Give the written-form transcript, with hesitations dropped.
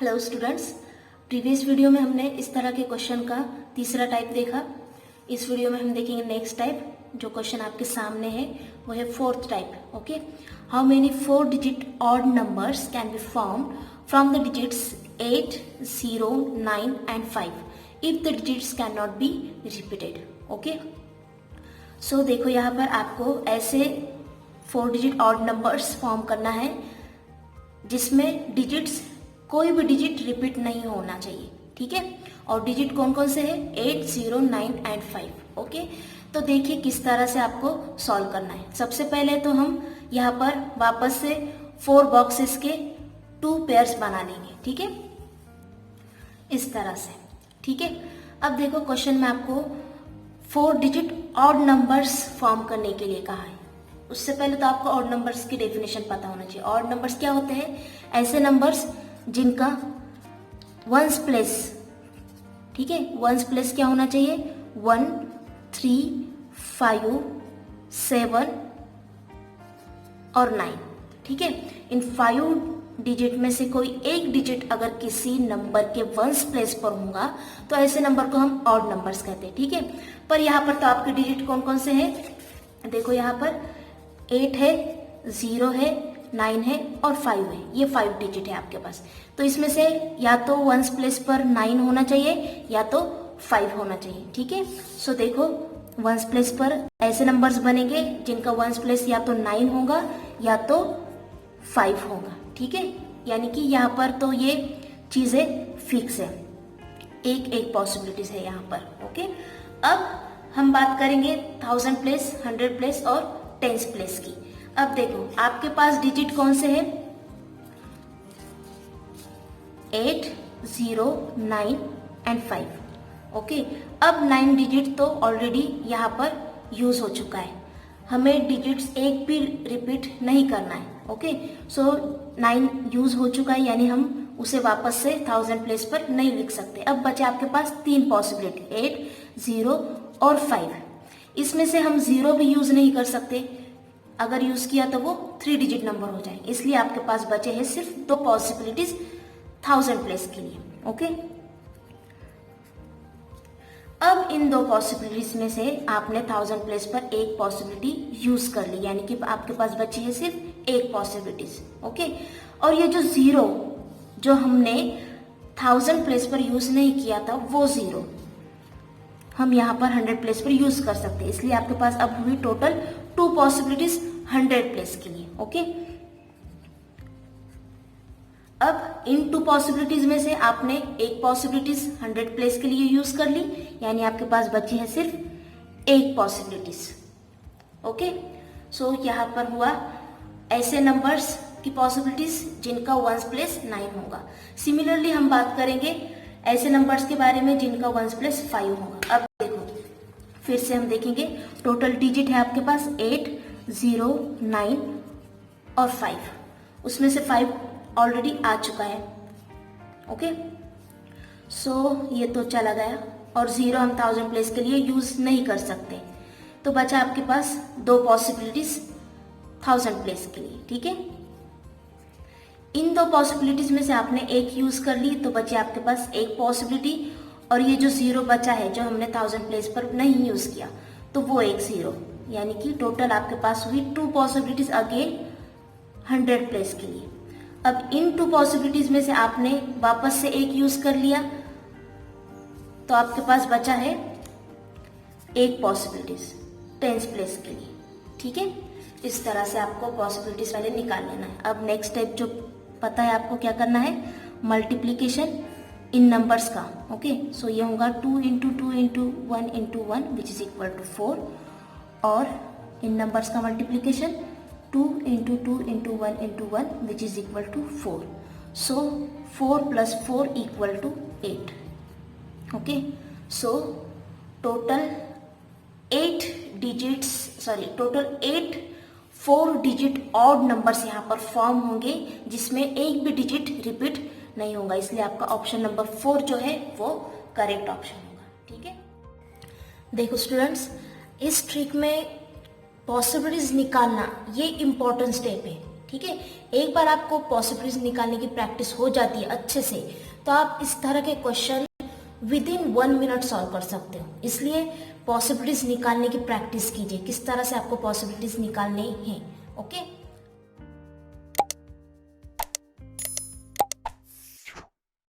Hello students, previous video में हमने इस तरह के क्वेश्चन का तीसरा टाइप देखा। इस वीडियो में हम देखेंगे नेक्स्ट टाइप। जो क्वेश्चन आपके सामने है वो है fourth type. Okay, how many 4 digit odd numbers can be form from the digits 8, 0, 9 and 5 if the digits can not be repeated. Okay, so देखो यहाँ पर आपको ऐसे 4 डिजिट ऑड नंबर्स फॉर्म करना है जिसमें डिजिट्स कोई भी डिजिट रिपीट नहीं होना चाहिए। ठीक है, और डिजिट कौन कौन से है? 8, 0, 9 एंड 5। ओके, तो देखिए किस तरह से आपको सॉल्व करना है। सबसे पहले तो हम यहाँ पर वापस से 4 बॉक्सेस के 2 पेयर्स बना लेंगे। ठीक है, इस तरह से। ठीक है, अब देखो क्वेश्चन में आपको 4 डिजिट ऑड नंबर्स फॉर्म करने के लिए कहा है। उससे पहले तो आपको ऑड नंबर्स की डेफिनेशन पता होना चाहिए। ऑड नंबर्स क्या होते हैं? ऐसे नंबर्स जिनका वंस प्लेस, ठीक है, वंस प्लेस क्या होना चाहिए? 1, 3, 5, 7 और 9। ठीक है, इन 5 डिजिट में से कोई एक डिजिट अगर किसी नंबर के वंस प्लेस पर होगा तो ऐसे नंबर को हम ऑड नंबर्स कहते हैं। ठीक है, पर यहाँ पर तो आपके डिजिट कौन कौन से हैं? देखो यहाँ पर 8 है, 0 है, 9 है और 5 है। ये 5 डिजिट है आपके पास। तो इसमें से या तो वंस प्लेस पर 9 होना चाहिए या तो 5 होना चाहिए। ठीक है, सो देखो वंस प्लेस पर ऐसे नंबर्स बनेंगे जिनका वंस प्लेस या तो 9 होगा या तो 5 होगा। ठीक है, यानी कि यहाँ पर तो ये चीजें फिक्स है। एक एक पॉसिबिलिटीज है यहाँ पर। ओके, अब हम बात करेंगे 1000 प्लेस, 100 प्लेस और 10 प्लेस की। अब देखो आपके पास डिजिट कौन से हैं? 8, 0, 9 एंड 5। ओके, अब 9 डिजिट तो ऑलरेडी यहाँ पर यूज हो चुका है। हमें डिजिट्स एक भी रिपीट नहीं करना है। ओके, सो 9 यूज हो चुका है, यानी हम उसे वापस से 1000 प्लेस पर नहीं लिख सकते। अब बचे आपके पास 3 पॉसिबिलिटी, 8, 0 और 5। इसमें से हम 0 भी यूज नहीं कर सकते। अगर यूज किया तो वो 3 डिजिट नंबर हो जाए, इसलिए आपके पास बचे हैं सिर्फ 2 पॉसिबिलिटीज 1000 प्लेस के लिए। ओके, अब इन 2 पॉसिबिलिटीज में से आपने 1000 प्लेस पर एक पॉसिबिलिटी यूज कर ली, यानी कि आपके पास बची है सिर्फ एक पॉसिबिलिटीज। ओके, और ये जो 0 जो हमने 1000 प्लेस पर यूज नहीं किया था वो 0 हम यहाँ पर 100 प्लेस पर यूज कर सकते हैं। इसलिए आपके पास अब हुई टोटल 2 पॉसिबिलिटीज 100 प्लेस के लिए। ओके, अब इन 2 पॉसिबिलिटीज में से आपने एक पॉसिबिलिटीज 100 प्लेस के लिए यूज कर ली, यानी आपके पास बची है सिर्फ एक पॉसिबिलिटीज। ओके, सो यहाँ पर हुआ ऐसे नंबर्स की पॉसिबिलिटीज जिनका वंस प्लेस 9 होगा। सिमिलरली हम बात करेंगे ऐसे नंबर्स के बारे में जिनका वंस प्लेस 5 होगा। अब देखो फिर से हम देखेंगे, टोटल डिजिट है आपके पास 8, 0, 9 और 5। उसमें से 5 ऑलरेडी आ चुका है। ओके, सो ये तो चला गया और 0 हम 1000 प्लेस के लिए यूज नहीं कर सकते। तो बचा आपके पास 2 पॉसिबिलिटीज 1000 प्लेस के लिए। ठीक है, इन 2 पॉसिबिलिटीज में से आपने एक यूज कर ली तो बचे आपके पास एक पॉसिबिलिटी, और ये जो 0 बचा है जो हमने 1000 प्लेस पर नहीं यूज किया तो वो एक 0, यानी कि टोटल आपके पास हुई 2 पॉसिबिलिटीज अगेन 100 प्लेस के लिए। अब इन 2 पॉसिबिलिटीज में से आपने वापस से एक यूज कर लिया तो आपके पास बचा है एक पॉसिबिलिटीज 10 प्लेस के लिए। ठीक है, इस तरह से आपको पॉसिबिलिटीज पहले निकाल लेना है। अब नेक्स्ट स्टेप जो पता है आपको क्या करना है, मल्टीप्लीकेशन इन नंबर्स का। ओके, सो ये होगा 2 into 2 into 1 into 1 which is equal to 4, और इन नंबर्स का multiplication 2 into 2 into 1 into 1 which is equal to 4। So 4 plus 4 equal to 8। Okay, so total 8 4 digit odd numbers यहाँ पर फॉर्म होंगे जिसमें एक भी डिजिट रिपीट नहीं होगा, इसलिए आपका ऑप्शन नंबर 4 जो है वो करेक्ट ऑप्शन होगा। ठीक है, देखो स्टूडेंट्स, इस ट्रिक में पॉसिबिलिटीज निकालना ये इम्पोर्टेंट स्टेप है। ठीक है। एक बार आपको पॉसिबिलिटीज निकालने की प्रैक्टिस हो जाती है अच्छे से, तो आप इस तरह के question with in 1 minute solve कर सकते हो। इसलिए पॉसिबिलिटीज निकालने की प्रैक्टिस कीजिए, किस तरह से आपको पॉसिबिलिटीज निकालने हैं। ओके।